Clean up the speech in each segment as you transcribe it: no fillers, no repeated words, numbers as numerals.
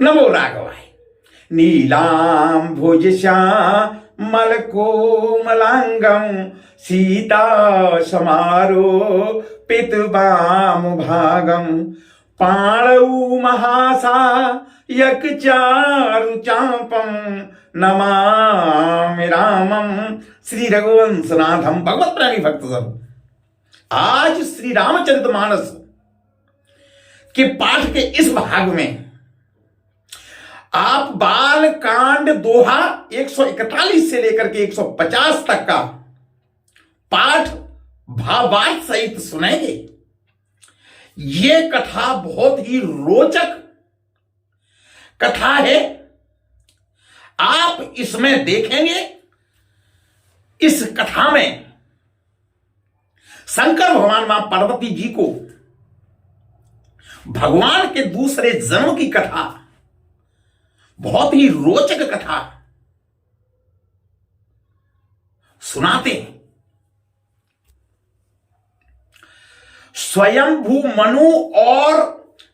नमो राघवाय। नीलांभुज श्यामल कोमलांगं सीता समारो पितुवाम भागं पाणौ महासायक चारु चापं नमामि रामं श्री रघुवंशनाथम। भगवत प्रेमी भक्त सब, आज श्री रामचरितमानस के पाठ के इस भाग में आप बाल कांड दोहा 141 से लेकर के 150 तक का पाठ भावार्थ सहित सुनेंगे। यह कथा बहुत ही रोचक कथा है। आप इसमें देखेंगे, इस कथा में शंकर भगवान मां पार्वती जी को भगवान के दूसरे जन्म की कथा, बहुत ही रोचक कथा सुनाते हैं। स्वयंभू मनु और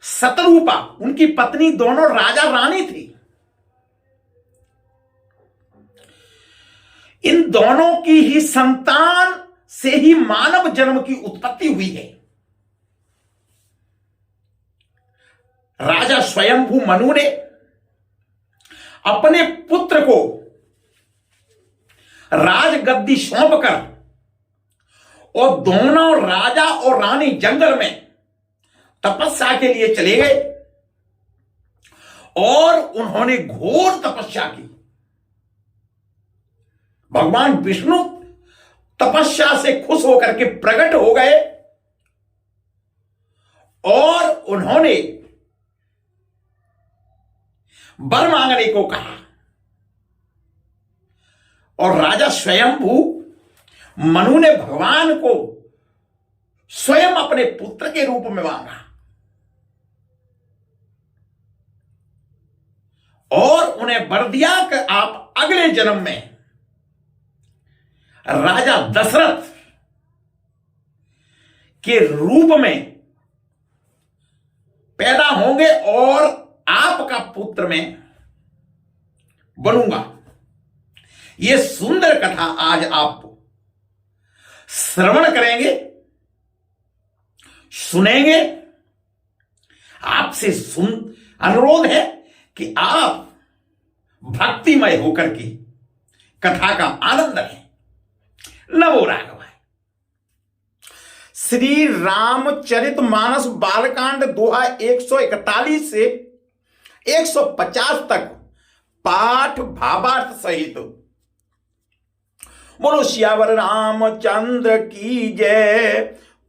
शतरूपा उनकी पत्नी दोनों राजा रानी थी। इन दोनों की ही संतान से ही मानव जन्म की उत्पत्ति हुई है। राजा स्वयंभू मनु ने अपने पुत्र को राजगद्दी सौंपकर और दोनों राजा और रानी जंगल में तपस्या के लिए चले गए और उन्होंने घोर तपस्या की। भगवान विष्णु तपस्या से खुश होकर के प्रकट हो गए और उन्होंने वर मांगने को कहा और राजा स्वयंभू मनु ने भगवान को स्वयं अपने पुत्र के रूप में मांगा और उन्हें वर दिया कि आप अगले जन्म में राजा दशरथ के रूप में पैदा होंगे और आपका पुत्र मैं बनूंगा। यह सुंदर कथा आज आप श्रवण करेंगे, सुनेंगे। आपसे अनुरोध है कि आप भक्तिमय होकर के कथा का आनंद लें। नमो राघवाय। श्री रामचरितमानस बालकांड दोहा 141 से 150 तक पाठ भावार्थ सहित। बोलो सियावर रामचंद्र की जय,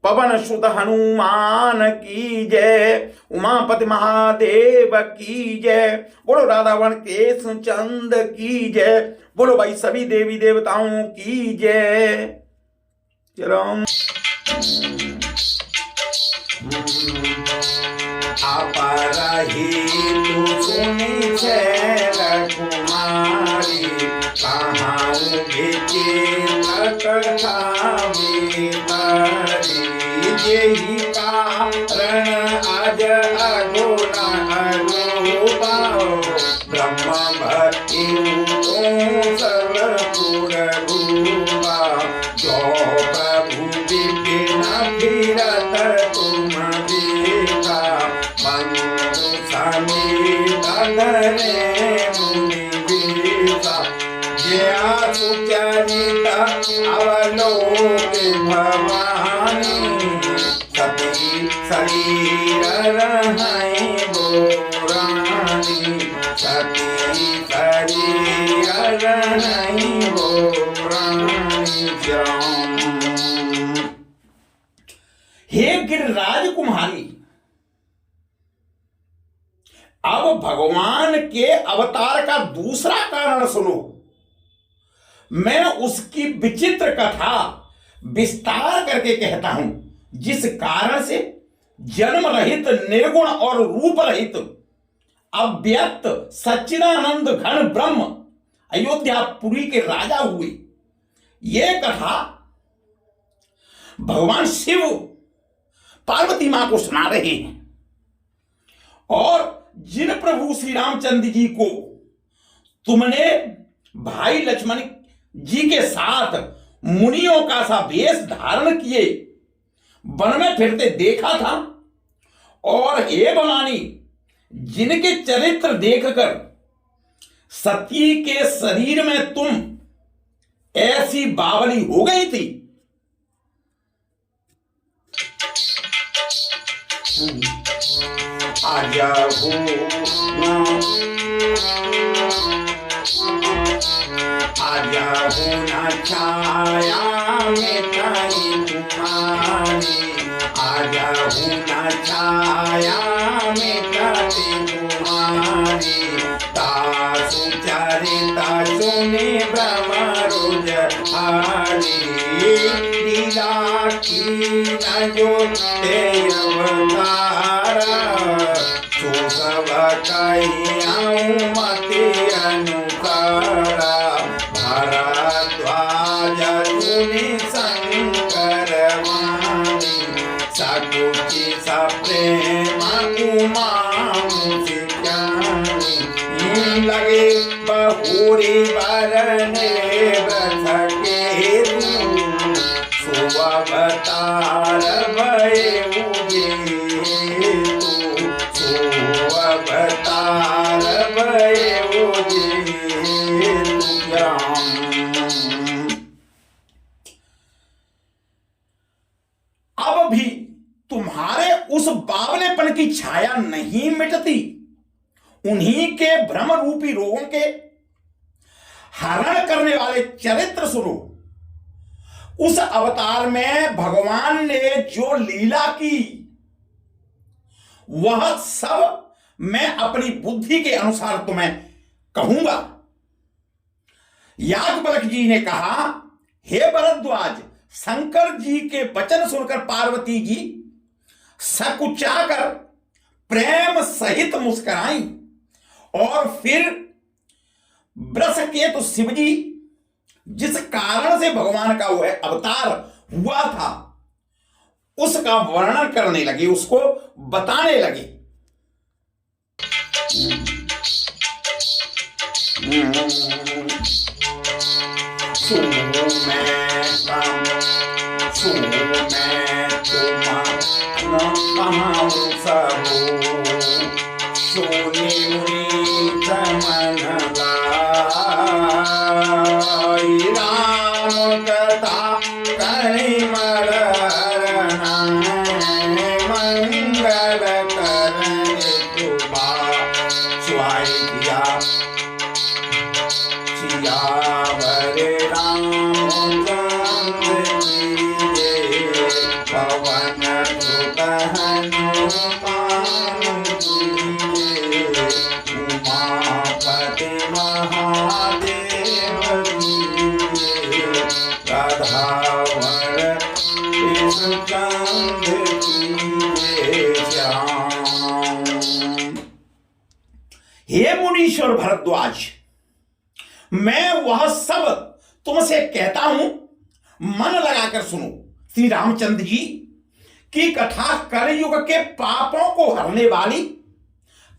पवन सुत हनुमान की जय, उमापति महादेव की जय। बोलो राधावन केश चंद की जय। बोलो भाई सभी देवी देवताओं की जय। चलो अपरही तू सुनी छे रघुमारी, कहाँ कथा वितारी। यही कारण आज अघोरा अरूपा, ब्रह्म भक्ति सर्वपूर्ण रूपा। जो प्रभु विपिन फिरत तुम देखा, बंधु समेत धरे मुनि वेशा। जया सुचरिता अवलोक भवानी, सती शरीर रहै बोरानी। सती शरीर रहै बोरानी। हे गिरिराज कुमारी, अब भगवान के अवतार का दूसरा कारण सुनो। मैं उसकी विचित्र कथा विस्तार करके कहता हूं, जिस कारण से जन्म रहित, निर्गुण और रूप रहित, अव्यक्त सच्चिदानंद घन ब्रह्म अयोध्यापुरी के राजा हुए। यह कथा भगवान शिव पार्वती मां को सुना रहे हैं और जिन प्रभु श्री रामचंद्र जी को तुमने भाई लक्ष्मण जी के साथ मुनियों का सा वेश धारण किए वन में फिरते देखा था, और हे भवानी, जिनके चरित्र देखकर सती के शरीर में तुम ऐसी बावली हो गई थी। आजा हो ना छाया में कहीं तुम्हारी, आजा हो ना छाया में कहीं तुम्हारी, तासु चरिता सुने ब्रह्मरुज हारी, लीला की न जो ते अवतारा, सो सब कहीं आऊं मते अनुकारा, भारद्वाज सुने शंकर वाणी, सकुचि सप्रेम उमा मुझ्यानी, लगे बहुरी वरने व्रत के तू, सुअवतार भये उजे तू, सुअवतार भये उजे तू। अब भी तुम्हारे उस बावलेपन की छाया नहीं मिटती। उन्हीं के भ्रम रूपी रोगों के हरण करने वाले चरित्र सुनो। उस अवतार में भगवान ने जो लीला की वह सब मैं अपनी बुद्धि के अनुसार तुम्हें कहूंगा। याज्ञवल्क्य जी ने कहा, हे भरद्वाज, शंकर जी के वचन सुनकर पार्वती जी सकुचाकर प्रेम सहित मुस्कुराई, और फिर वृषकेतु शिव जी जिस कारण से भगवान का वह अवतार हुआ था उसका वर्णन करने लगे, उसको बताने लगे। राम कथा कहीं मंगल करने तुबा स्वाई दिया सियावर रामचंद्र जी, पवन सुत हनुमान जी, उमापति महादेव जी, राधावर कृष्णचंद्र जी श्याम। हे मुनीश्वर भरद्वाज, मैं वह सब तुमसे कहता हूं, मन लगाकर सुनो। श्री रामचंद्र जी की कथा कलयुग के पापों को हरने वाली,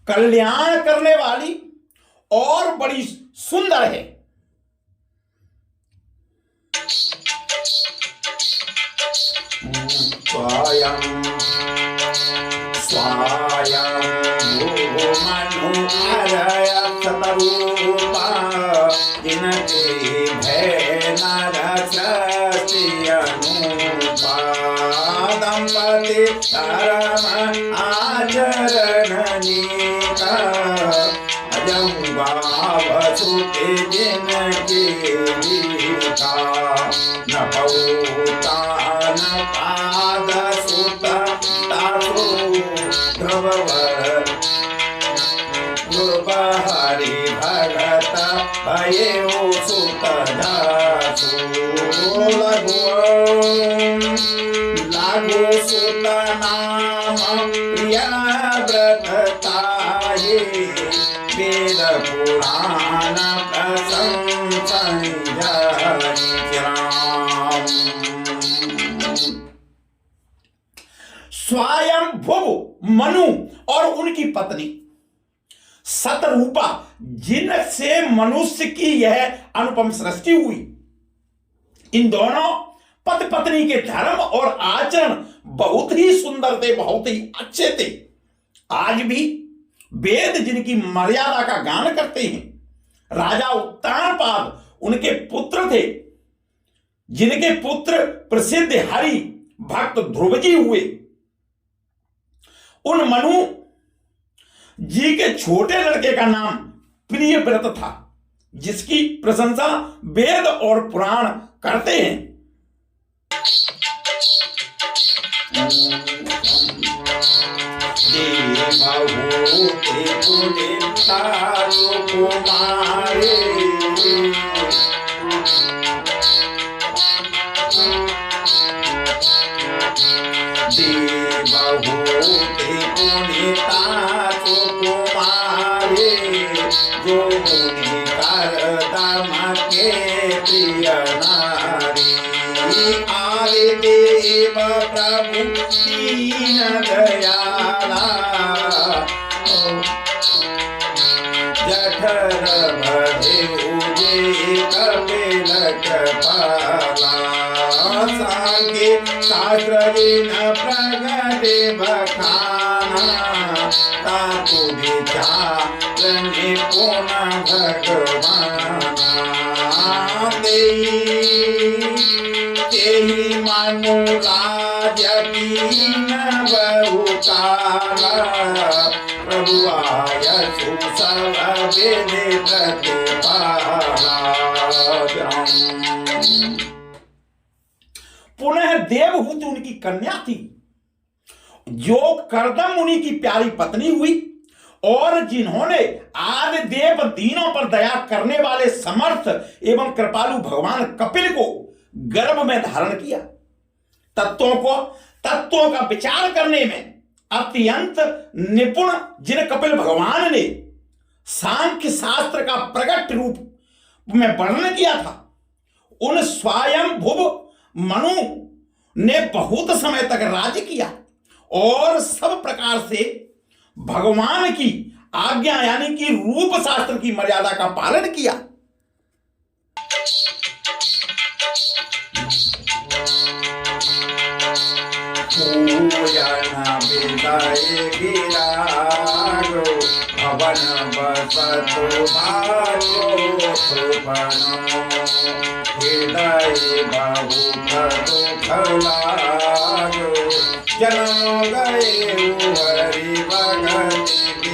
कल्याण करने वाली और बड़ी सुंदर है। स्वायं स्वायं भो मनोहरय सतरूपा, जिनके भय नर सृष्टि अनुपा, दंपति धर्म आचरण नीका, अजं भाव सुते जिनके लीका, न पौता न पाद सुत तासु ध्रुववर, ध्रुव हरि भगत भयो सुत दासु, लागो सुत नाम प्रिय व्रतताये, वेद पुराण प्रशंसन जय राम। स्वयं भुव मनु और उनकी पत्नी सतरूपा जिनसे मनुष्य की यह अनुपम सृष्टि हुई। इन दोनों पति पत्नी के धर्म और आचरण बहुत ही सुंदर थे, बहुत ही अच्छे थे। आज भी वेद जिनकी मर्यादा का गान करते हैं। राजा उत्तानपाद उनके पुत्र थे, जिनके पुत्र प्रसिद्ध हरि भक्त ध्रुव जी हुए। उन मनु जी के छोटे लड़के का नाम प्रियव्रत था, जिसकी प्रशंसा वेद और पुराण करते हैं। देव प्रभु दीन दयाला जठर भरे उजे कपिल कृपाला सांगे शास्त्र जिन प्रगटे बखाना ताकु विचार निपुण भगवाना तेहि मनुराज कीन बहुकाला प्रभु आयसु सब वेद प्रतिपाला। पुनः देवहूति उनकी कन्या थी, जो कर्दम मुनि की प्यारी पत्नी हुई और जिन्होंने आदि देव दीनों पर दया करने वाले समर्थ एवं कृपालु भगवान कपिल को गर्भ में धारण किया। तत्वों का विचार करने में अत्यंत निपुण जिन कपिल भगवान ने सांख्य शास्त्र का प्रकट रूप में वर्णन किया था, उन स्वयंभुव मनु ने बहुत समय तक राज्य किया और सब प्रकार से भगवान की आज्ञा यानी कि रूप शास्त्र की मर्यादा का पालन किया। भवन बसतु भाजो सुपनो हृदय बहुत दुख लागो जन्म गए हरि भगति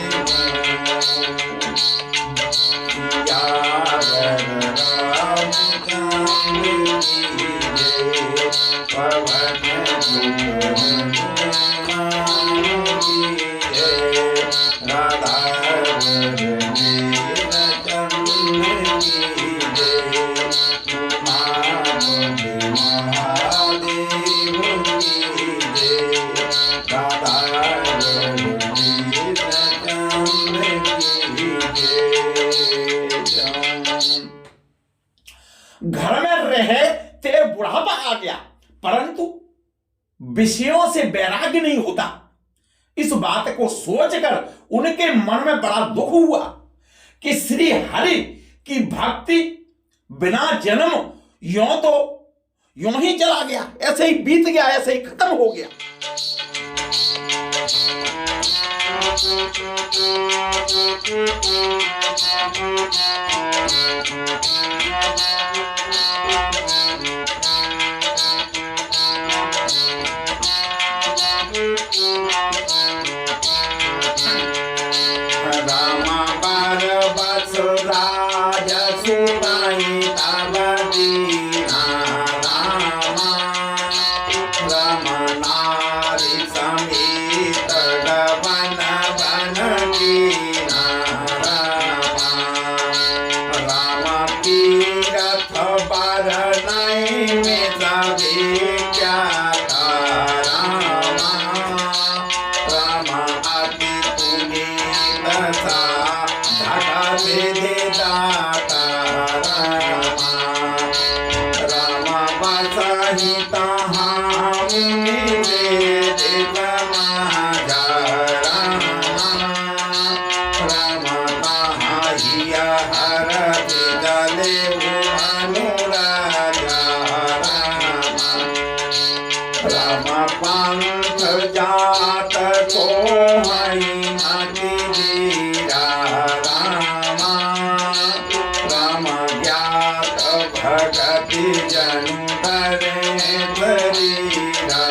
घर में रहे तेरे बुढ़ापा आ गया, परंतु विषयों से वैराग्य नहीं होता। इस बात को सोचकर उनके मन में बड़ा दुख हुआ कि श्री हरि की भक्ति बिना जन्म यूं ही चला गया, ऐसे ही बीत गया, ऐसे ही खत्म हो गया। Rama जात को महिमति दीरा रामा राम ज्ञात भगति जनु धरीरा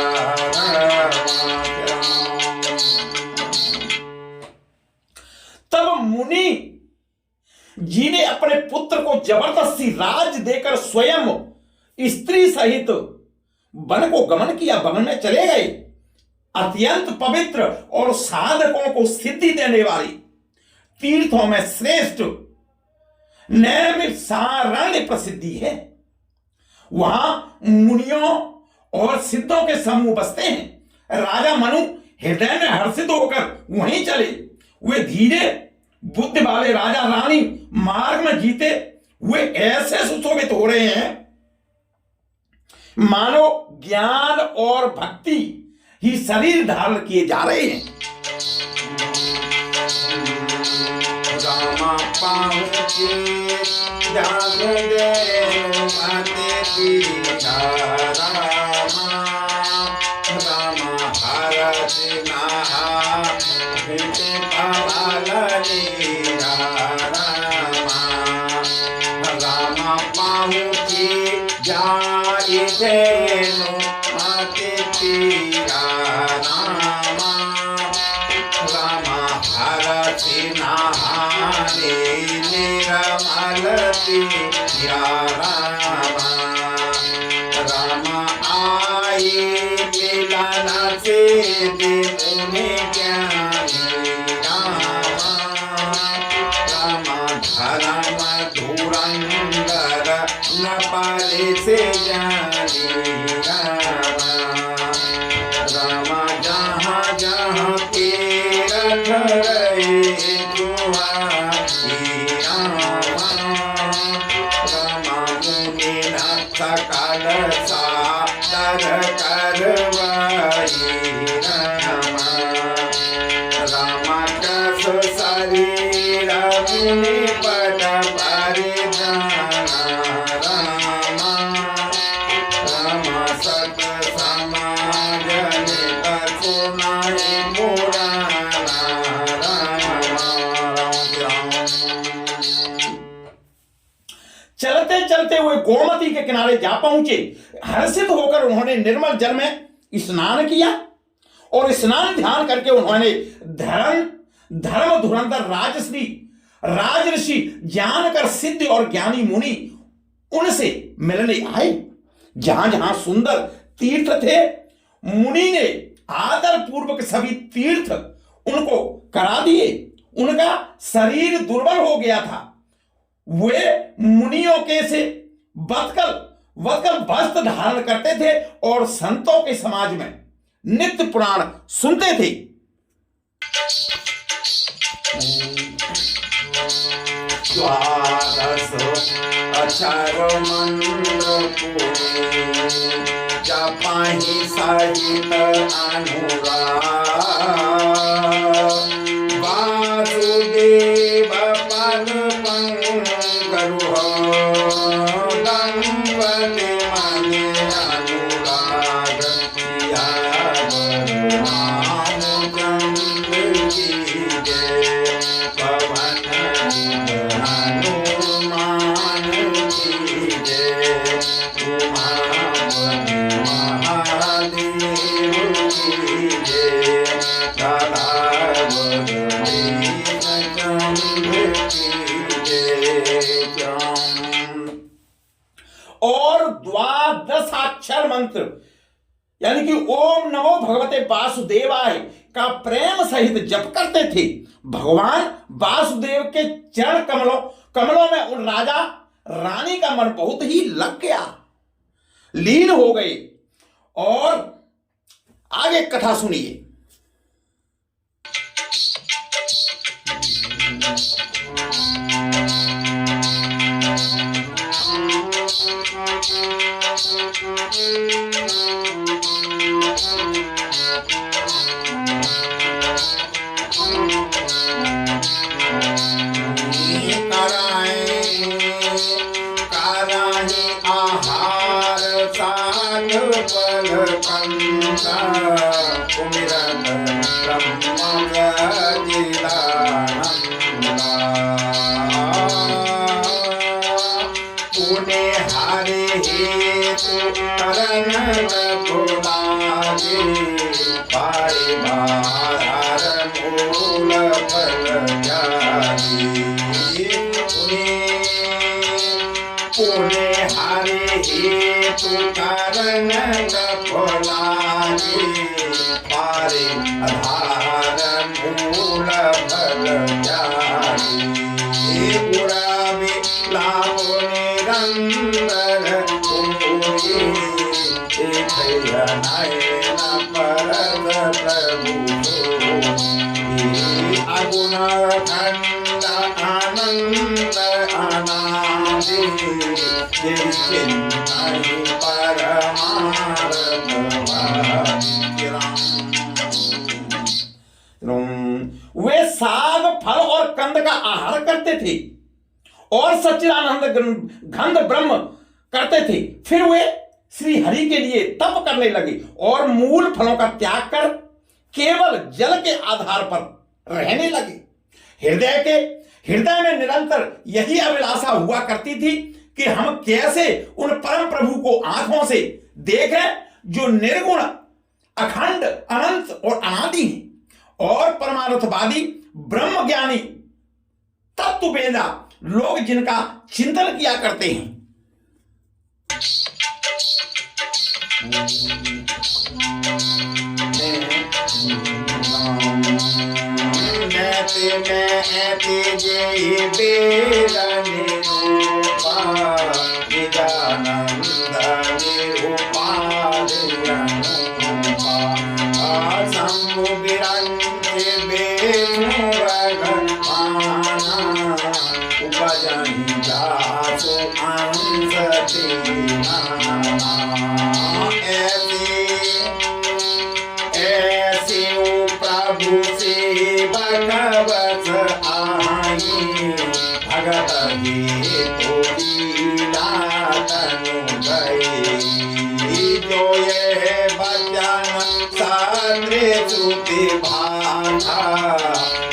तब मुनि जी ने अपने पुत्र को जबरदस्ती राज देकर स्वयं स्त्री सहित वन को गमन किया, वन में चले गए। अत्यंत पवित्र और साधकों को सिद्धि देने वाली तीर्थों में श्रेष्ठ नैमिषारण्य प्रसिद्धि है। वहां मुनियों और सिद्धों के समूह बसते हैं। राजा मनु हृदय में हर्षित होकर वहीं चले। वे धीरे बुद्धि वाले राजा रानी मार्ग में जीते हुए ऐसे सुशोभित हो रहे हैं मानो ज्ञान और भक्ति ही शरीर धारण किए जा रहे हैं। रामा पाहुके ध्यान दे माते पीछा रामा रामा भारत नाहा हिते पावालनी रामा रामा पाहुके जाई देनो माते पीरा रामा रामा भारती नहाने निरमलती रामा रामा आई मिलन से मुनि ज्ञानी रामा रामा धर्म धुरंधर न पाले से जानी रामा रामा जहाँ जहाँ तीरथ रहे रामा मुनि न सकल सादर करवाई रामा रामा कस शरीर मुनि पद परिधाना रामा रामा सत समाज सुनाई मुराना चलते चलते हुए गोमती के किनारे जा पहुंचे। हर्षित होकर उन्होंने निर्मल जल में स्नान किया और स्नान ध्यान करके उन्होंने धर्म धुरंधर राजऋषि जानकर सिद्ध और ज्ञानी मुनि उनसे मिलने आए। जहां जहां सुंदर तीर्थ थे मुनि ने आदर पूर्वक सभी तीर्थ उनको करा दिए। उनका शरीर दुर्बल हो गया था। वे मुनियों के से बदकल वस्त्र धारण करते थे और संतों के समाज में नित्य पुराण सुनते थे। द्वादश अक्षर मंडपुरे जपाहि सहित अनुराग वासुदेव पद पंकरुह गणपति मने अनुराग किया रामचंद्र की जय पवन हनुमान की जय महादेव की जय राधा और द्वादशाक्षर मंत्र यानी कि ओम नमो भगवते वासुदेवाय का प्रेम सहित जप करते थे। भगवान वासुदेव के चरण कमलों में उन राजा रानी का मन बहुत ही लग गया, लीन हो गए। और आगे कथा सुनिए। कराही आहार साग पल कंसा पुणे हरे हेतु करण फुलागे पारे बार मूल फल जागे पुणे हरे हेतु करण फुलागे पारे आधार मूल फल जागे उड़ावे लाभ निरंतर कोई नयन परद प्रभु अगुण खंड आनंद अनादि चिन्मय वे साग फल और कंद का आहार करते थे और सच्चिदानंद घंद ब्रह्म करते थे। फिर वे श्री हरि के लिए तप करने लगे और मूल फलों का त्याग कर केवल जल के आधार पर रहने लगे। हृदय में निरंतर यही अभिलाषा हुआ करती थी कि हम कैसे उन परम प्रभु को आंखों से देखें जो निर्गुण अखंड अनंत और अनादि हैं और परमार्थवादी ब्रह्म ज्ञानी तत्ववेदा लोग जिनका चिंतन किया करते हैं। प्रभु से भगवत आई भगत ही तो लीला तनु गई जो ये बचन सारे सुति भाषा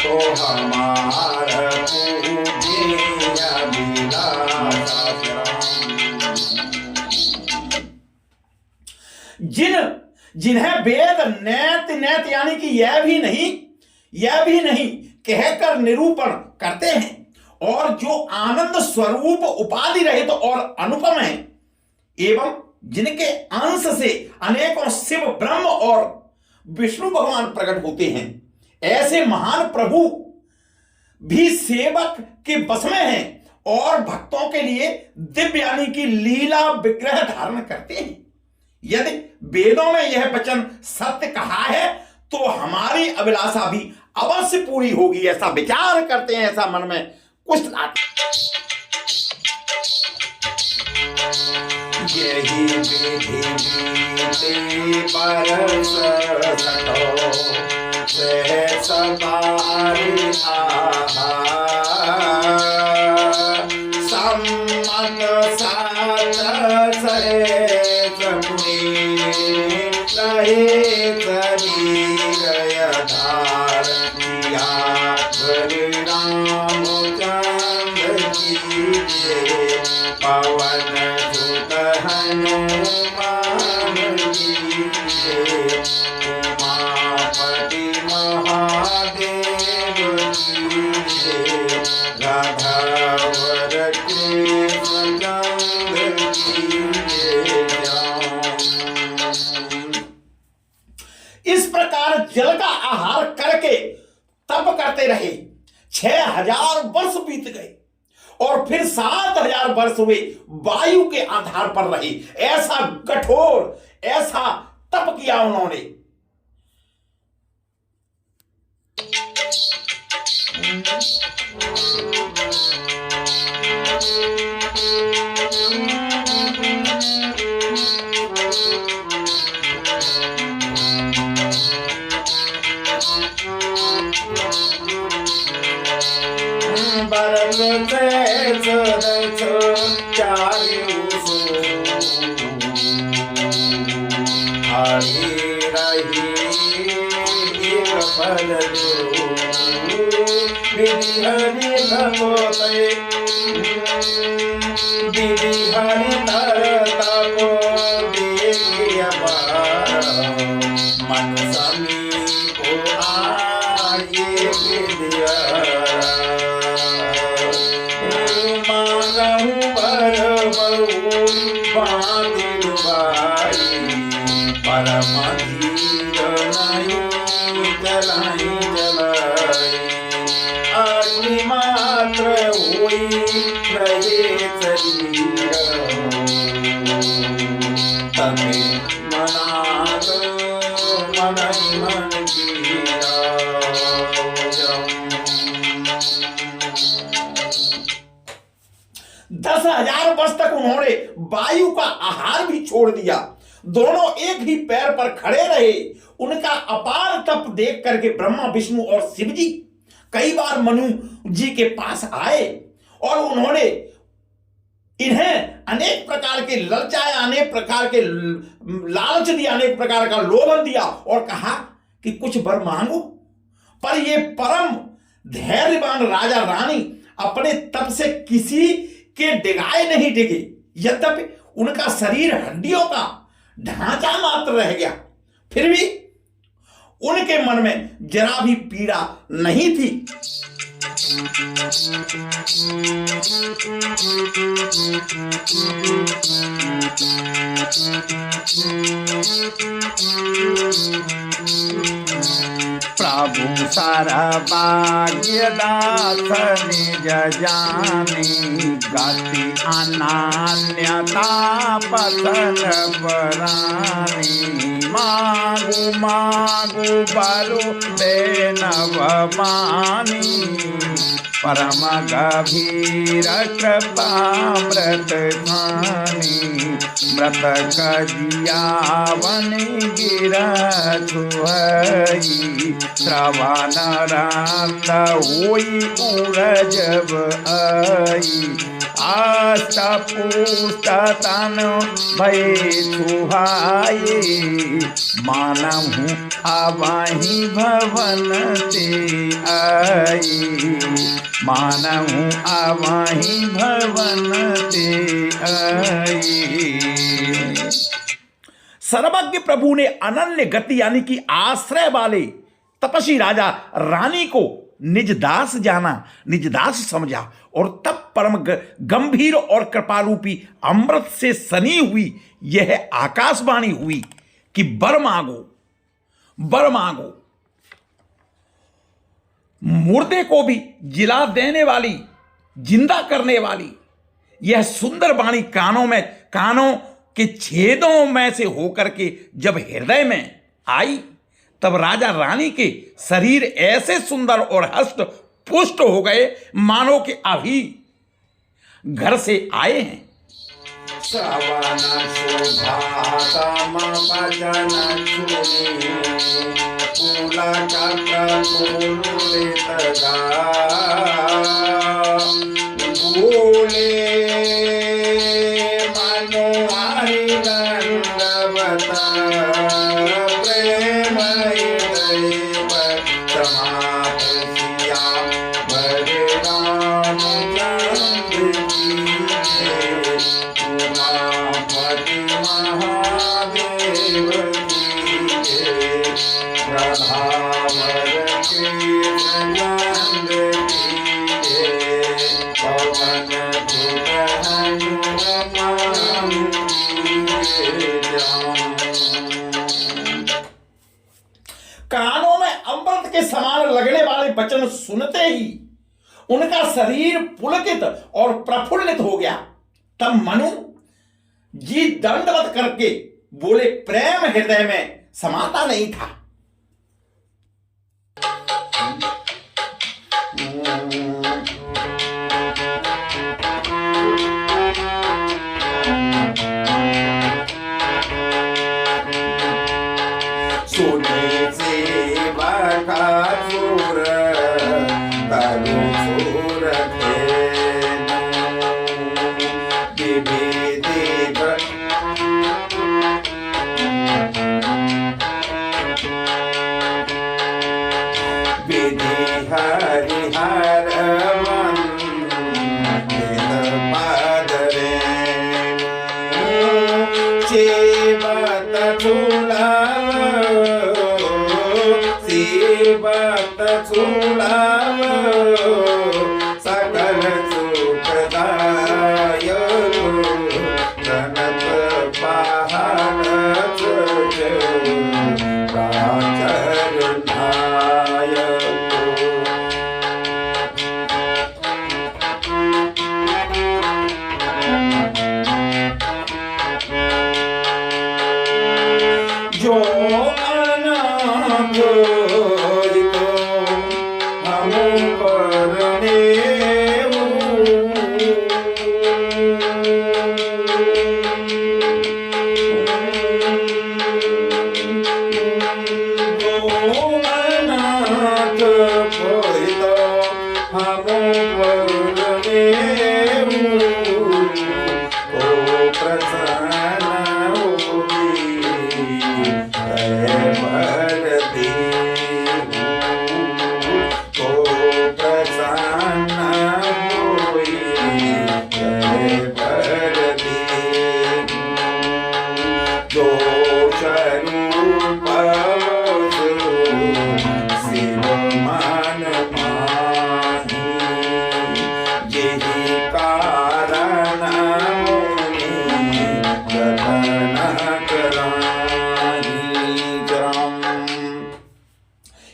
तो हमार पूजिया जिन्हें वेद नैत यानी कि यह भी नहीं कहकर निरूपण करते हैं और जो आनंद स्वरूप उपाधि रहित और अनुपम है एवं जिनके अंश से अनेकों शिव ब्रह्म और विष्णु भगवान प्रकट होते हैं, ऐसे महान प्रभु भी सेवक के बस में हैं और भक्तों के लिए दिव्य यानी कि लीला विग्रह धारण करते हैं। यदि वेदों में यह वचन सत्य कहा है तो हमारी अभिलाषा भी अवश्य पूरी होगी, ऐसा विचार करते हैं, ऐसा मन में कुछ लाते। यही विधि बीते परस सठो सहस बारी आहा सम्मत सात सहस मुनि रहे शरीर धार किया रामचंद्र की जय पवन सुत हनुमान की जय उमापति महादेव की जय राघवर कृष्ण चंद्र की जय। इस प्रकार जल का आहार करके तप करते रहे। 6000 वर्ष बीत गए और फिर 7000 वर्ष वे वायु के आधार पर रहे। ऐसा कठोर, ऐसा तप किया उन्होंने। हरि रही फल दो विधि हरि तपोते विधि हरि तपो देखिय मन समीप आए विद्या मांगहु बर बहु बांधिल भाई परम धीर नहीं जलाई जलाई अग्नि मात्र हुई रहे शरीर तबे मनाग मन मन कीरा 10,000 वर्ष तक उन्होंने वायु का आहार भी छोड़ दिया। दोनों एक ही पैर पर खड़े रहे। उनका अपार तप देख करके ब्रह्मा विष्णु और शिव जी कई बार मनु जी के पास आए और उन्होंने इन्हें अनेक प्रकार के ललचाए, अनेक प्रकार के लालच दिया, अनेक प्रकार का लोभन दिया और कहा कि कुछ वर मांगो। पर ये परम धैर्यवान राजा रानी अपने तप से किसी के डिगाए नहीं डिगे। यद्यपि उनका शरीर हड्डियों का ढांचा मात्र रह गया, फिर भी उनके मन में जरा भी पीड़ा नहीं थी। प्रभु सर्वभाग्य दास निज जानी गति अनन्यता पतन बरानी मागु मागु बरु बेनव मानी परम गभीर कृपामृत खानी मृत कजियावन गिर छुहई श्रवण रंद हुई उड़जब आई आस्त पुस्त तन भय छुहाई मानहु अवहि भवन ते आई मानहु अवहि भवन ते आई। सर्वज्ञ प्रभु ने अनन्य गति यानी कि आश्रय वाले तपस्वी राजा रानी को निज दास जाना, निज दास समझा और तब परम गंभीर और कृपारूपी अमृत से सनी हुई यह आकाशवाणी हुई कि वर मांगो, वर मांगो। मुर्दे को भी जिला देने वाली, जिंदा करने वाली यह सुंदर वाणी कानों के छेदों में से होकर के जब हृदय में आई तब राजा रानी के शरीर ऐसे सुंदर और हष्ट पुष्ट हो गए मानो कि अभी घर से आए हैं। श्रवण शोभातम भजन सुनी पुलक प्रफुल्लित भूले मनोहरि दंडवत प्रेम दैव समात सिया बरे राम चंद्र की उमापति महादेव की प्रभावर के संगंग की पवन सुत हनुमान कानों में अमृत के समान लगने वाले वचन सुनते ही उनका शरीर पुलकित और प्रफुल्लित हो गया। तब मनु जी दंडवत करके बोले, प्रेम हृदय में समाता नहीं था। सुने से बकासुर तरु सुर हरिहर वंदित पाद रेणु सेवत सुलभ सकल सुखदायक प्रणत पहाड़ जो अनाथ तो हम करने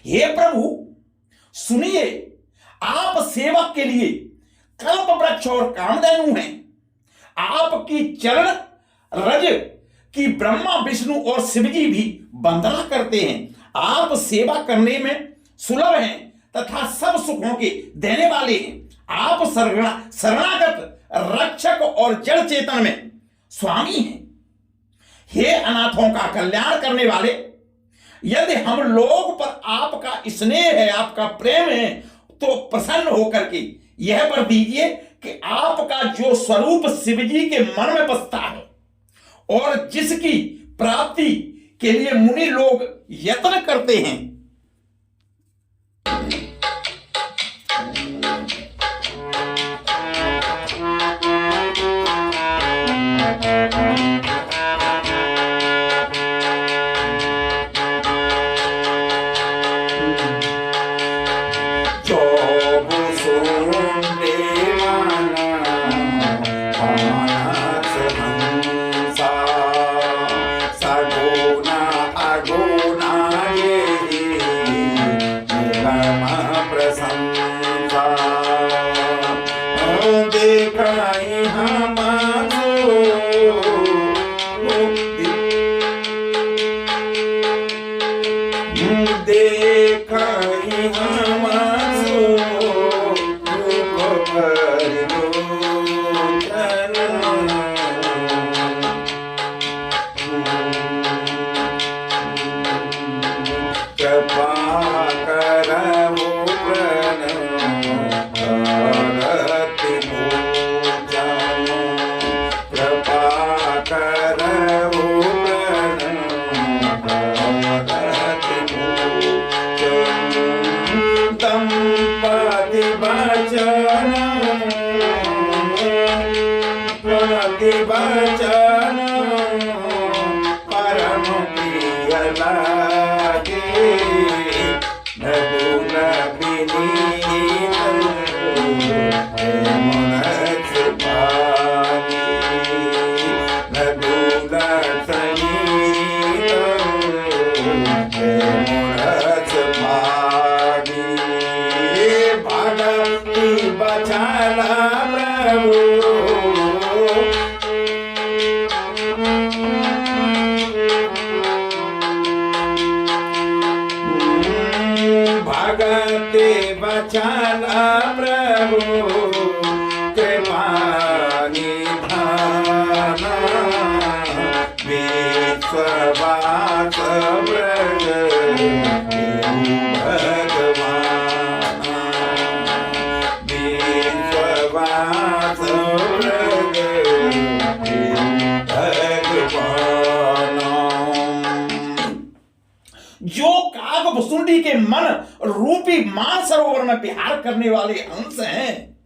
हे प्रभु सुनिए, आप सेवक के लिए कल्प वृक्ष और कामधेनु हैं। आपकी चरण रज की ब्रह्मा विष्णु और शिवजी भी वंदना करते हैं। आप सेवा करने में सुलभ हैं तथा सब सुखों के देने वाले हैं। आप शरणागत रक्षक और जड़ चेतन में स्वामी हैं। हे अनाथों का कल्याण करने वाले, यदि हम लोग पर आपका स्नेह है, आपका प्रेम है, तो प्रसन्न होकर के यह वर दीजिए कि आपका जो स्वरूप शिवजी के मन में बसता है और जिसकी प्राप्ति के लिए मुनि लोग यत्न करते हैं, वचन परम प्रिय लागे नबुल विनीत मनस भागी नबुल सनीत मनस भागी भगति बचाला प्रभु भगते बचाला प्रभु कृपा निधान विश्ववास व्रज भगवान विश्ववास व्रज भगवान। जो काग भुसुंडी के मन रूपी मानसरोवर में विहार करने वाले अंश हैं।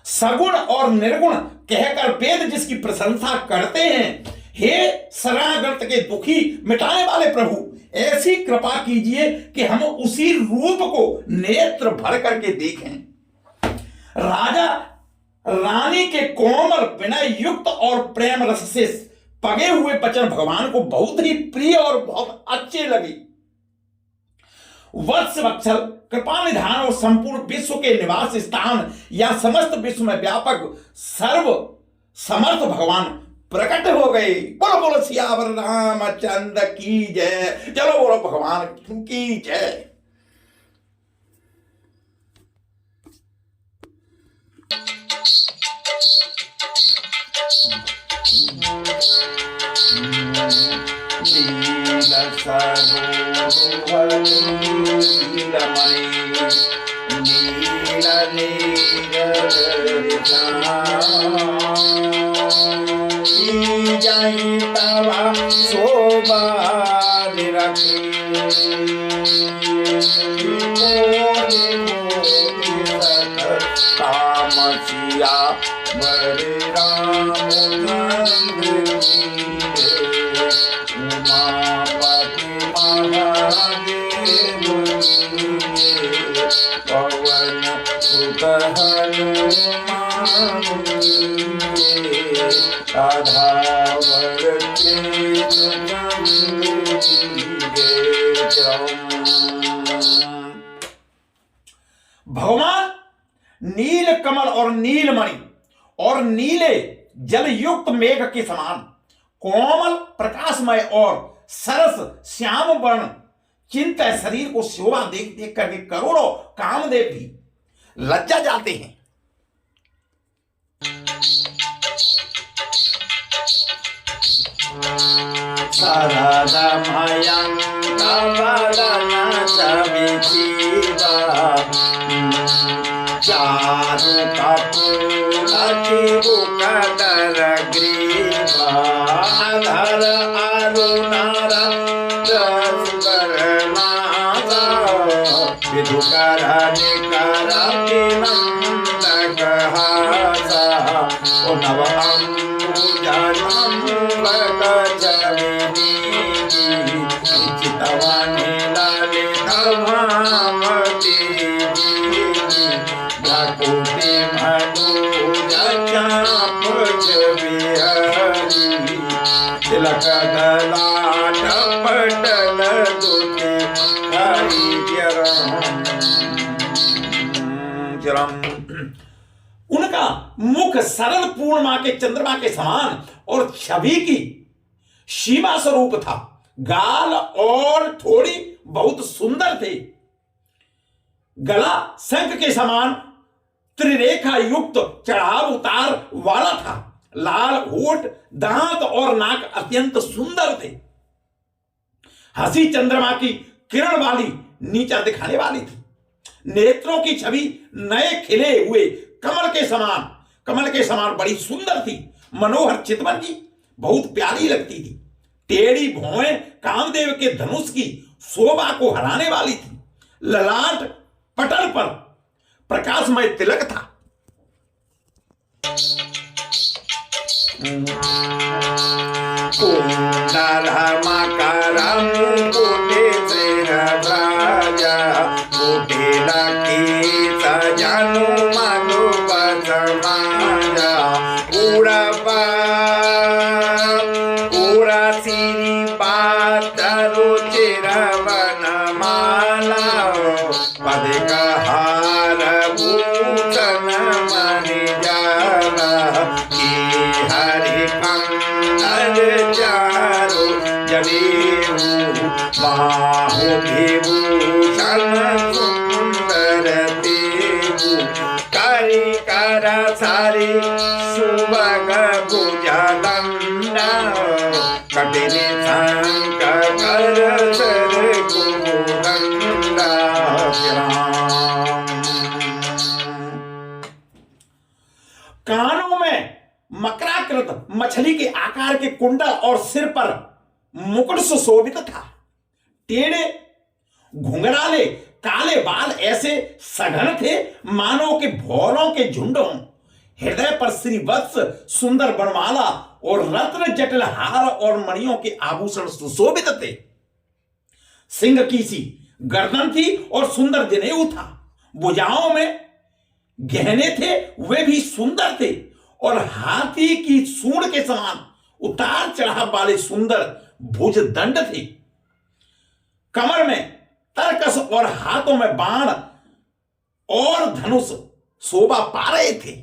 सगुण और निर्गुण कहकर वेद जिसकी प्रशंसा करते हैं, हे शरणागत के दुखी मिटाने वाले प्रभु, ऐसी कृपा कीजिए कि हम उसी रूप को नेत्र भर करके देखें। राजा रानी के कोमल विनय युक्त और प्रेम रस से पगे हुए वचन भगवान को बहुत ही प्रिय और बहुत अच्छे लगे। वत्स वत्सल कृपा निधान और संपूर्ण विश्व के निवास स्थान या समस्त विश्व में व्यापक सर्व समर्थ भगवान प्रकट हो गए। बोलो बोलो सियावर रामचंद्र की जय। चलो बोलो भगवान की जय। नील सरोवर नीलमणि नील जय तवा शोभा रखी कामसिया बड़े रामचंद्र उमापति महादेव पवन सुत हनुमान राधावर भगवान नील कमल और नीलमणि और नीले जल युक्त मेघ के समान कोमल प्रकाशमय और सरस श्याम वर्ण चिंत शरीर को शोभा देख देख करके करोड़ों कामदेव भी लज्जा जाते हैं। चारु कपूर ग्रीवा धर अरुणार विधुकर निकर हासा ओ नव चितवानी ललित भकुति मनोज चाप बिहारी तिलक दलाट पटल दुति उनका मुख सरल पूर्णिमा के चंद्रमा के समान और छवि की सीमा स्वरूप था। गाल और थोड़ी बहुत सुंदर थे। गला शंख के समान त्रिरेखा युक्त चढ़ाव उतार वाला था। लाल होठ, दांत और नाक अत्यंत सुंदर थे। हंसी चंद्रमा की किरण वाली नीचा दिखाने वाली थी। नेत्रों की छवि नए खिले हुए कमल के समान बड़ी सुंदर थी। मनोहर चितवन की बहुत प्यारी लगती थी। टेढ़ी भौएं कामदेव के धनुष की शोभा को हराने वाली थी। ललाट पटल पर प्रकाशमय तिलक था। कुंडल मकरम कोटे श्रीराजा कुटिल की सजनु मधुपत माया उड़ा सिरी पातरु चिरवन माला पद कहार भूषण मणि जाला की हरि चारो जनेऊ बाहु विभूषण सुंदर देवु करी कर सारी सुभग भुजदंडा कटिनी शंख कर सर कुदंडा। कानों में मकराकृत मछली के आकार के कुंडल और सिर पर मुकुट सुशोभित था। टेढ़े घुंघराले काले बाल ऐसे सघन थे मानो के भौरों के झुंड हों। हृदय पर श्रीवत्स सुंदर बनमाला और रत्न जटिल हार और मणियों के आभूषण सुशोभित थे। सिंह की सी गर्दन थी और सुंदर जनेऊ था। भुजाओं में गहने थे, वे भी सुंदर थे और हाथी की सूंड के समान उतार चढ़ाव वाले सुंदर भुज दंड थे। कमर में तरकस और हाथों में बाण और धनुष शोभा पा रहे थे।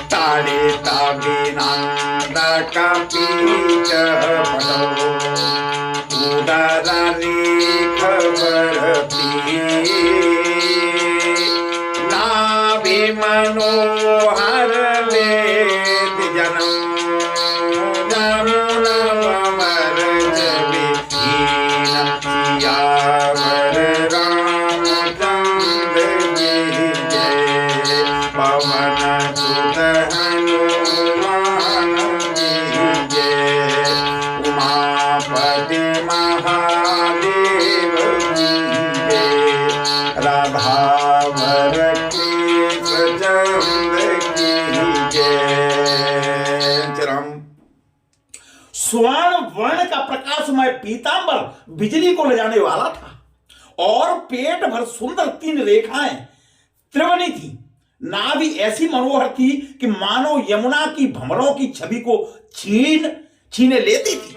ताड़े ताबिनांद का पीच पड़ो उदारी खबर पी नाभि मनोहर वेद जनम जमुना अमर जबि हीन सियावर रामचंद्र की जय पवन सुत हनुमान की जय उमापति महादेव की जय राधावर कृष्णचंद्र की जय। चरम स्वर्ण वर्ण का प्रकाशमय पीतांबर बिजली को ले जाने वाला था और पेट भर सुंदर 3 रेखाएं त्रिवणी थी। नाभि ऐसी मनोहर थी कि मानो यमुना की भंवरों की छवि को छीने लेती थी।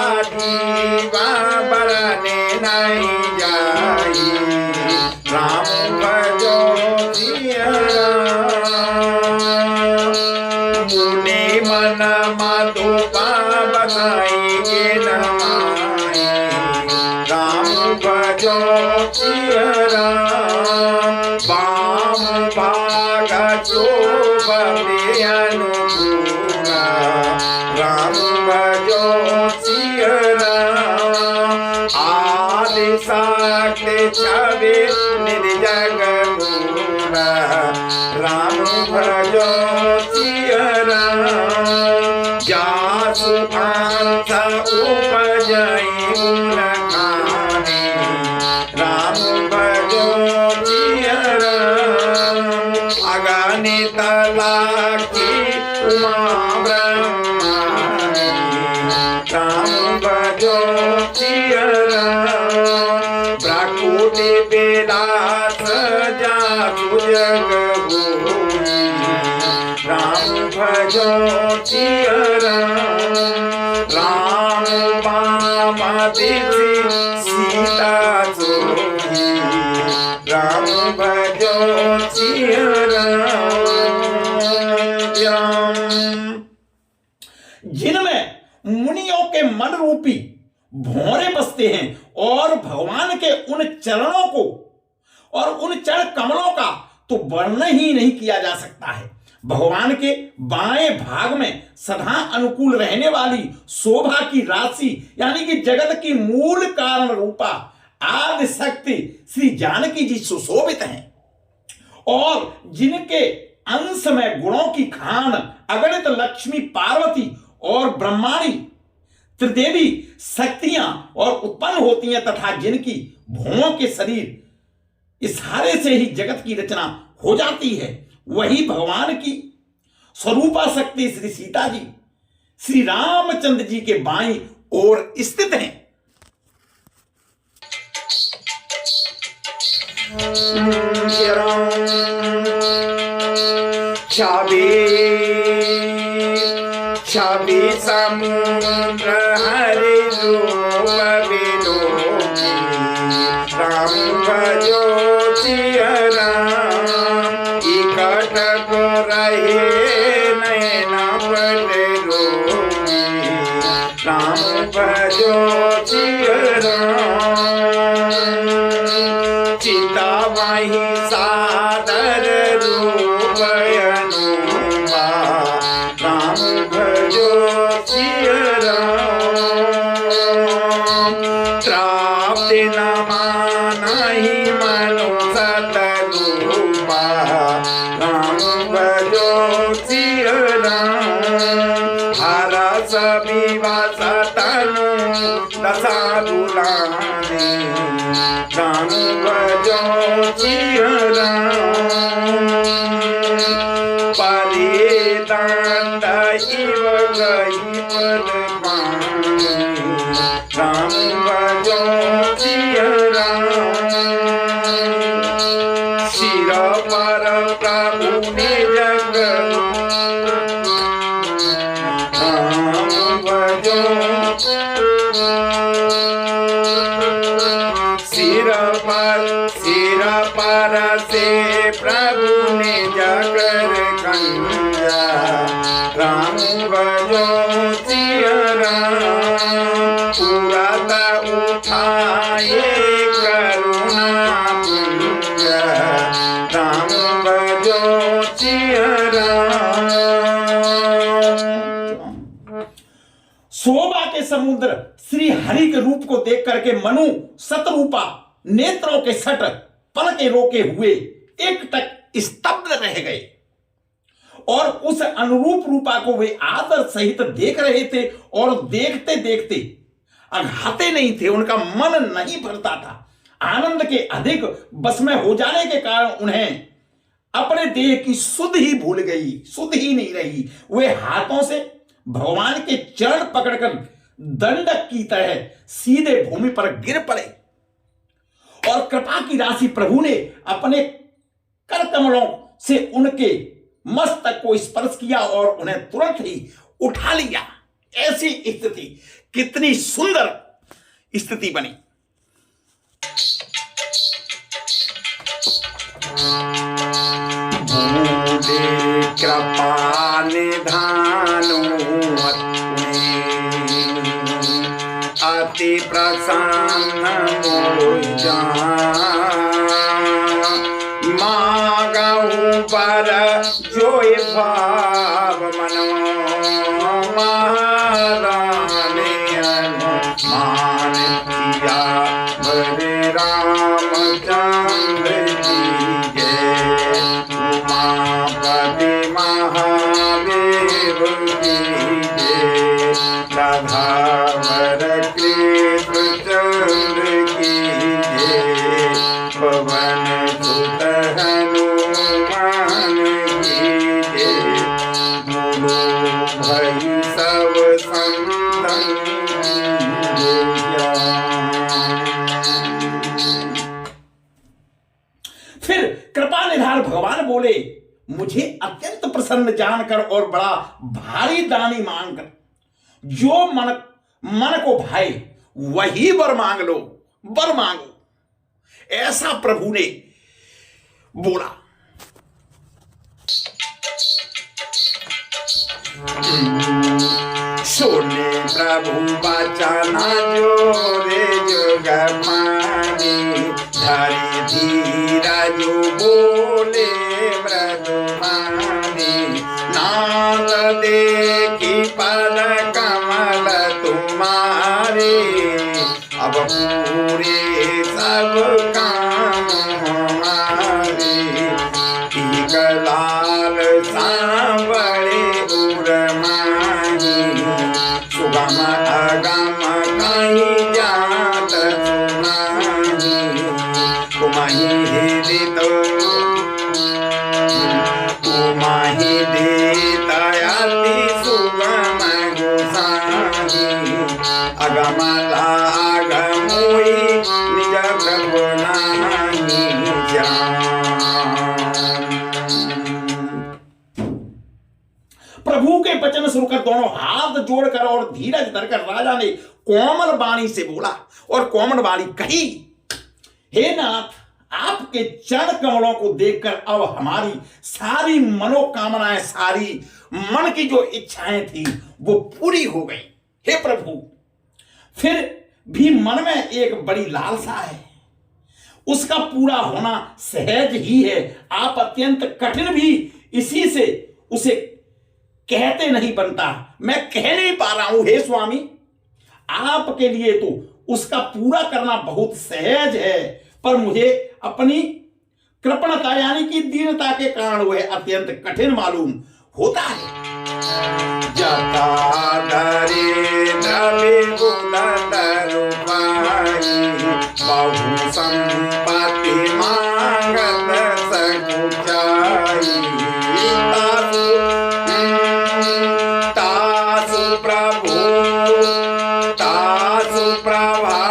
पदराधीवा बरने नहीं जाई राम भजो जिया मुनि मन मधुपा बताइए नमाई राम भजो जिया बाम भागा शोभ अनुकूला राम भजो सिया आदि साक्ष्य छवि निर्जग मूला राम भजो सिया जासु पांथ उपजई गुण खानी राम भजो सिया अगणित लाखी उमा ब्रह्मानी राम भजो सिया प्रकृति विलास जासु जग भूमि राम भजो सिया राम बाम दिशि सीता सोही राम भजो सिया। जिनमें मुनियों के मन रूपी भौरे बसते हैं और भगवान के उन चरणों को और उन चरण कमलों का तो वर्णन ही नहीं किया जा सकता है। भगवान के बाएं भाग में सदा अनुकूल रहने वाली शोभा की राशि यानी कि जगत की मूल कारण रूपा आदि शक्ति श्री जानकी जी सुशोभित हैं और जिनके अंश में गुणों की खान अगणित लक्ष्मी पार्वती और ब्रह्माणी त्रिदेवी शक्तियां और उत्पन्न होती हैं तथा जिनकी भुवों के शरीर इशारे से ही जगत की रचना हो जाती है, वही भगवान की स्वरूपा शक्ति श्री सीता जी श्री रामचंद्र जी के बाईं ओर स्थित हैं। छवि समुद्र हरि रूप विलोकी राम भजो सिया इकट को रहे नैना पटे रोगी राम भजो सिया चिता वही सादर रूप अनुमा राम भजो सिया प्राप्ति न नहीं मनु सतरूपा राम भजो सिय राम हरस विवश तनु दशा दुलानी राम भजो सिय राम परिदंड इव गई पद पानी राम भजो सिय राम सिर पर प्रभु निज राम भजो सिर पर से प्रभु निज कर कंजा राम भजो सिय राम तुरत उठाए करुणा पुंज राम भजो सिय राम। शोभा के समुद्र श्री हरि के रूप को देख करके मनु सतरूपा नेत्रों के सट पल के रोके हुए एकटक स्तब्ध रह गए और उस अनुरूप रूपा को वे आदर सहित देख रहे थे और देखते देखते अघाते नहीं थे, उनका मन नहीं भरता था। आनंद के अधिक बस में हो जाने के कारण उन्हें अपने देह की सुध ही भूल गई, सुध ही नहीं रही। वे हाथों से भगवान के चरण पकड़कर दंडक की तरह सीधे भूमि पर गिर पड़े और कृपा की राशि प्रभु ने अपने कर कमलों से उनके मस्तक को स्पर्श किया और उन्हें तुरंत ही उठा लिया। ऐसी स्थिति, कितनी सुंदर स्थिति बनी। भूले कृपा निधानु अति प्रसन्न मोजा मागहु पर जोय भाव मनो महाराने अनुमान किया बरे रामचंद्र जी जय उमापति महादेव की जय राधावर कृष्णचंद्र की जय पवन सुत हनुमान की जय गुरु भई सब संतन फिर कृपा निधान भगवान बोले, मुझे अत्यंत प्रसन्न जानकर और बड़ा भारी दानी मांगकर जो मन को भाए वही वर मांग लो, वर मांगो। ऐसा प्रभु ने बोला। सुने प्रभु बचना जोरे जुग मानी धरी धीरा जो बोले मृदुमानी नाथ देखी पद कमल तुम्हारे अब पूरे सब काम हमारे एक लाल सांबड़े उर्माही सुगम अगम कहीं जात सुनाही कुमहि हृदित कुमहि देतयति सुगम गोसाही अगम लागमोई निज प्रभु नाही जान। प्रभु के वचन सुनकर दोनों हाथ जोड़कर और धीरज धरकर राजा ने कोमल वाणी से बोला और कोमल वाणी कही, हे नाथ, आपके चरण कमलों को देखकर अब हमारी सारी मनोकामनाएं, सारी मन की जो इच्छाएं थी वो पूरी हो गई। हे प्रभु, फिर भी मन में एक बड़ी लालसा है, उसका पूरा होना सहज ही है। आप अत्यंत कठिन भी इसी से उसे कहते नहीं बनता, मैं कह नहीं पा रहा हूं। हे स्वामी, आपके लिए तो उसका पूरा करना बहुत सहज है, पर मुझे अपनी कृपणता यानी कि दीनता के कारण वह अत्यंत कठिन मालूम होता है। जथा दरिद्र विबुध तरुपाई बहु संपत्ति मांगत सकुचाई तासु प्रभा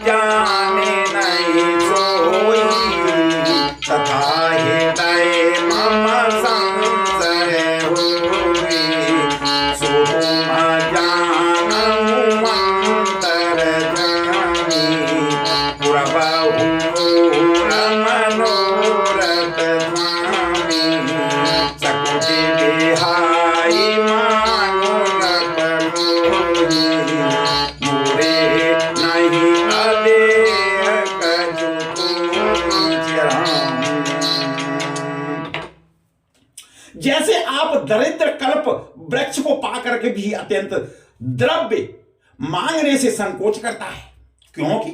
जाने नहीं सोई तथा हृदय मम संशय होई सुम जानहु अंतर जानी पुरबाहु मनोरथ स्वामी सकुच बिहाई मांगो न परोई मोरे नहीं अदेह कछु जैसे आप दरिद्र कल्प वृक्ष को पाकर के भी अत्यंत द्रव्य मांगने से संकोच करता है, क्योंकि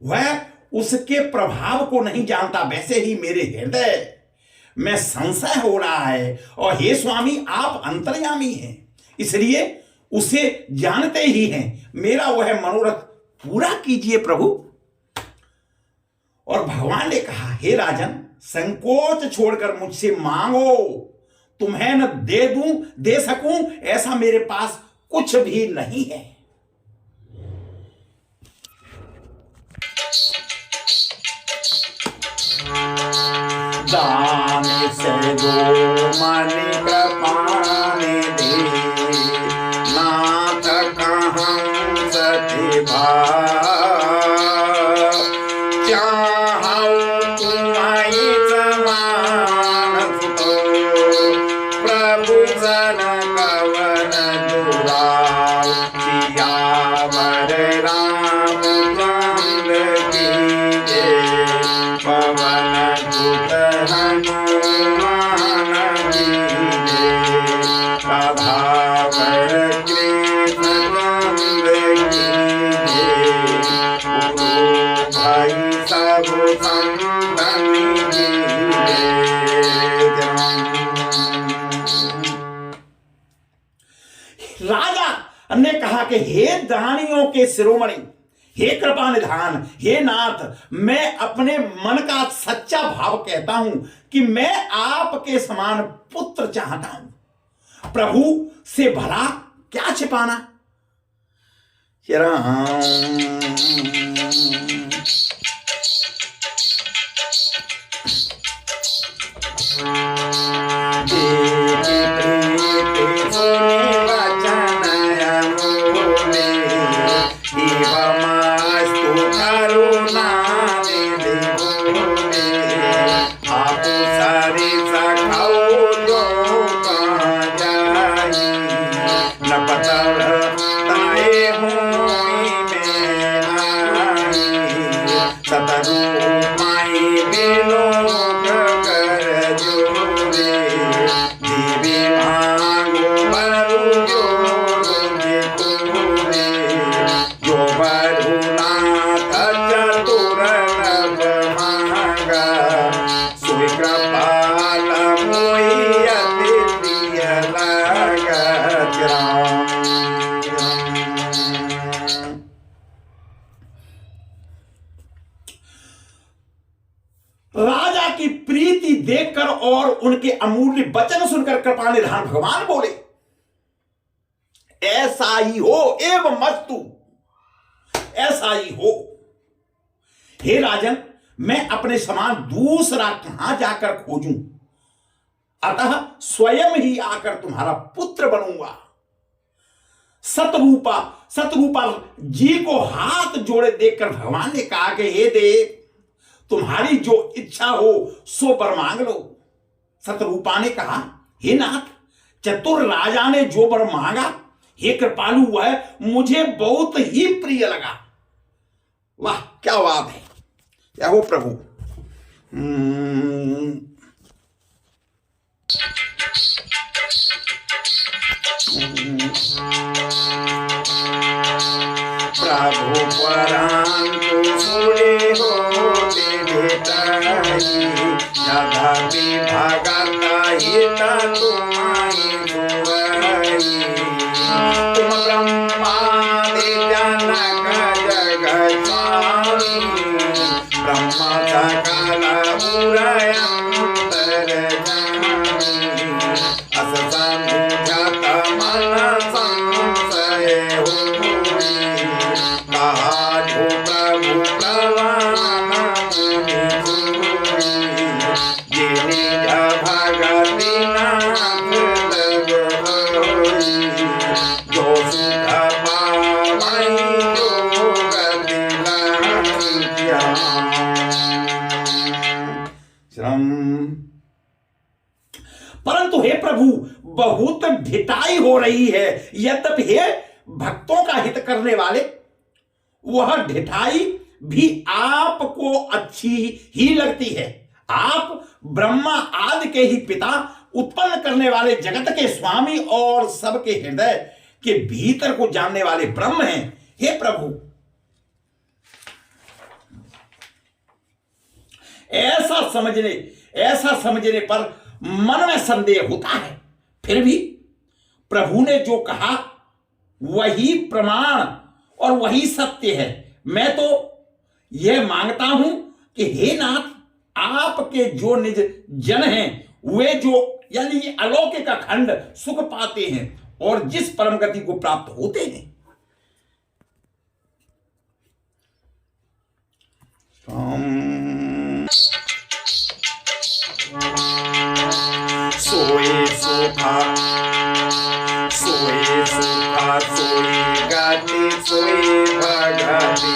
वह उसके प्रभाव को नहीं जानता, वैसे ही मेरे हृदय में संशय हो रहा है। और हे स्वामी, आप अंतर्यामी हैं, इसलिए उसे जानते ही हैं। मेरा वह मनोरथ पूरा कीजिए प्रभु। और भगवान ने कहा, हे राजन, संकोच छोड़कर मुझसे मांगो, तुम्हें न दे दूं दे सकूं ऐसा मेरे पास कुछ भी नहीं है। दान से दो मणि कृपाने दे नाथ कहं सति चाहूं तुम्हारी समान सुतो प्रभु सन कवन दुराव सियावर रामचंद्र की जय पवन सुत हनुमान की जय राधावर कृष्णचंद्र की जय गुरु भाई सब संतन की जय। राजा ने कहा कि हे दानियों के शिरोमणि, हे कृपा निधान, हे नाथ, मैं अपने मन का सच्चा भाव कहता हूं कि मैं आपके समान पुत्र चाहता हूं। प्रभु से भला क्या छिपाना। राजा की प्रीति देखकर और उनके अमूल्य वचन सुनकर कृपा निधान भगवान बोले, ऐसा ही हो एवं मस्तु, ऐसा ही हो। हे राजन, मैं अपने समान दूसरा कहां जाकर खोजूं, अतः स्वयं ही आकर तुम्हारा पुत्र बनूंगा। सतरूपा जी को हाथ जोड़े देखकर भगवान ने कहा कि हे देव, तुम्हारी जो इच्छा हो सो वर मांग लो। सतरूपा ने कहा, हे नाथ, चतुर राजा ने जो वर मांगा, हे कृपालु, वह मुझे बहुत ही प्रिय लगा। वाह, क्या बात है। क्या हो प्रभु। प्रभु परांतु सुने होते यद्यपि भगत हित तुम्हारी सुरई तुम ब्रह्मादि जनक जग स्वामी ब्रह्म सकल उरयंतर जानी अस समुझत मन संशय हुई कहाधु प्रभु प्रवान मुनि हुई जे निज भगति नाथ लग होई जो सुख पावै जो गति लांघ्या श्रम। परंतु हे प्रभु बहुत ढिठाई हो रही है। यद्यपि हे भक्तों का हित करने वाले, वह ढिठाई भी आपको अच्छी ही लगती है। आप ब्रह्मा आदि के ही पिता, उत्पन्न करने वाले, जगत के स्वामी और सबके हृदय के भीतर को जानने वाले ब्रह्म हैं। हे प्रभु, ऐसा समझने पर मन में संदेह होता है। फिर भी प्रभु ने जो कहा वही प्रमाण और वही सत्य है। मैं तो यह मांगता हूं कि हे नाथ, आपके जो निज जन हैं, वे जो यानी अलौकिक अखंड सुख पाते हैं और जिस परम गति को प्राप्त होते हैं, सोई सुखा सोई गति सोई भगति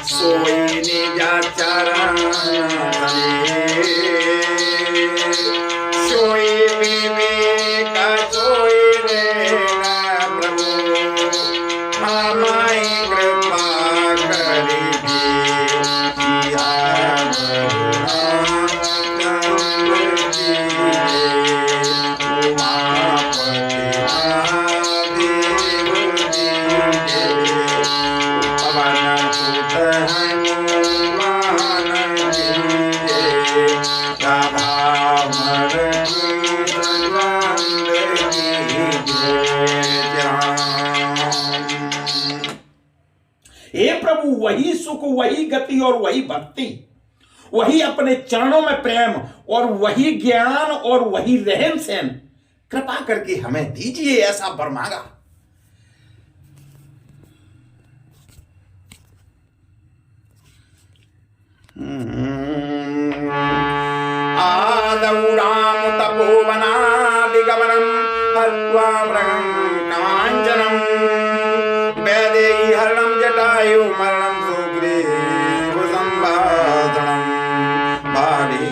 सोई निज चरण सोई विवेक सोई नैन प्रभु हमारी कृपा करी हे प्रभु, वही सुख, वही गति और वही भक्ति, वही अपने चरणों में प्रेम और वही ज्ञान और वही रहन सहन कृपा करके हमें दीजिए। ऐसा वर मांगा। आदौ राम तपोवनादिगमनं हत्वा मृगं काञ्चनं वैदेही हरणं जटायु मरणं सुग्रीवसंवादनं बाली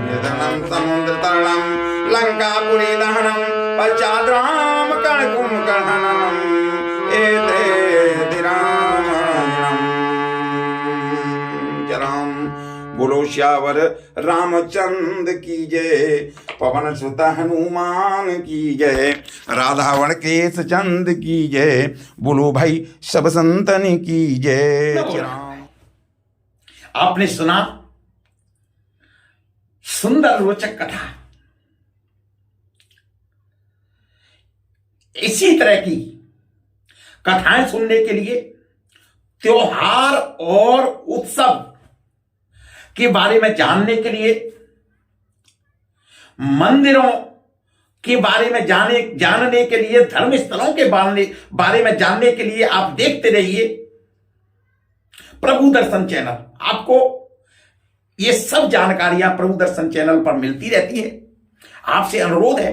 निधनं समुद्रतरणं लंकापुरी दहनं पश्चात् रामकर्णकुंभकर्णनं एते रामायणम्। राम बोलो श्यावर रामचंद्र की जय, पवन सुत हनुमान की जय, राधावण केश चंद की जय, बोलो भाई सब संतन की जय। राम आपने सुना सुंदर रोचक कथा। इसी तरह की कथाएं सुनने के लिए, त्योहार और उत्सव के बारे में जानने के लिए, मंदिरों के बारे में जानने के लिए, धर्म स्थलों के बारे में जानने के लिए आप देखते रहिए प्रभु दर्शन चैनल। आपको ये सब जानकारियां प्रभु दर्शन चैनल पर मिलती रहती है। आपसे अनुरोध है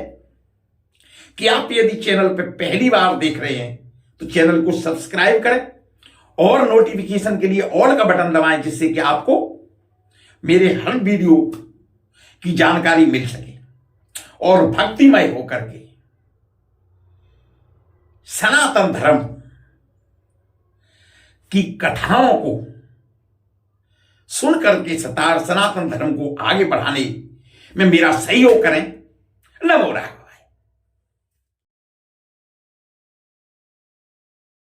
कि आप यदि चैनल पर पहली बार देख रहे हैं तो चैनल को सब्सक्राइब करें और नोटिफिकेशन के लिए ऑल का बटन दबाएं, जिससे कि आपको मेरे हर वीडियो की जानकारी मिल सके और भक्तिमय होकर के सनातन धर्म की कथाओं को सुन करके सनातन धर्म को आगे बढ़ाने में मेरा सहयोग करें। नमो नारायण।